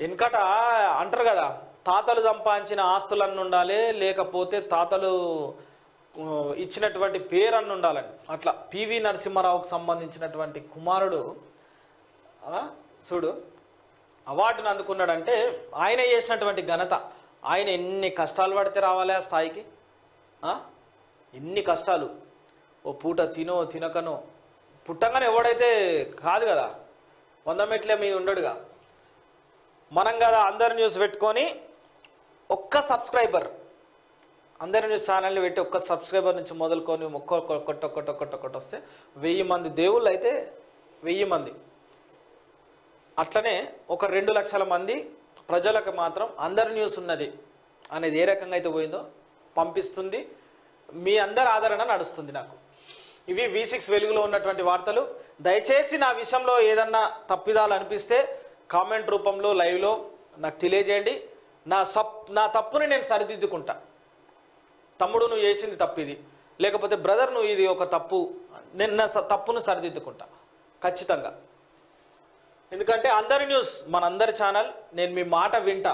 వెనకట అంటారు కదా, తాతలు సంపాదించిన ఆస్తులన్నీ ఉండాలి, లేకపోతే తాతలు ఇచ్చినటువంటి పేరన్ను ఉండాలని. అట్లా పివి నరసింహారావుకు సంబంధించినటువంటి కుమారుడు చూడు అవార్డును అందుకున్నాడంటే ఆయన చేసినటువంటి ఘనత. ఆయన ఎన్ని కష్టాలు పడితే రావాలి ఆ స్థాయికి. ఎన్ని కష్టాలు, ఓ పూట తినో తినకనో, పుట్టంగానే ఎవడైతే కాదు కదా, 100 మెట్లే మీ ఉండడుగా. మనం కదా అందరి న్యూస్ పెట్టుకొని ఒక్క సబ్స్క్రైబర్, అందరి న్యూస్ ఛానల్ని పెట్టి ఒక్క సబ్స్క్రైబర్ నుంచి మొదలుకొని ఒక్కొక్కటి వస్తే 1000 మంది దేవుళ్ళు అయితే 1000 మంది. అట్లనే ఒక 2 లక్షల మంది ప్రజలకు మాత్రం అందరి న్యూస్ ఉన్నది అనేది ఏ రకంగా అయితే పోయిందో పంపిస్తుంది. మీ అందరి ఆదరణ నడుస్తుంది నాకు. ఇవి V6 వెలుగులో ఉన్నటువంటి వార్తలు. దయచేసి నా విషయంలో ఏదన్నా తప్పిదాలు అనిపిస్తే కామెంట్ రూపంలో లైవ్లో నాకు తెలియజేయండి. నా తప్పుని నేను సరిదిద్దుకుంటా. తమ్ముడు నువ్వు చేసింది తప్పు ఇది, లేకపోతే బ్రదర్ నువ్వు ఇది ఒక తప్పు, నేను నా తప్పును సరిదిద్దుకుంటా ఖచ్చితంగా. ఎందుకంటే అందరి న్యూస్ మనందరి ఛానల్, నేను మీ మాట వింటా.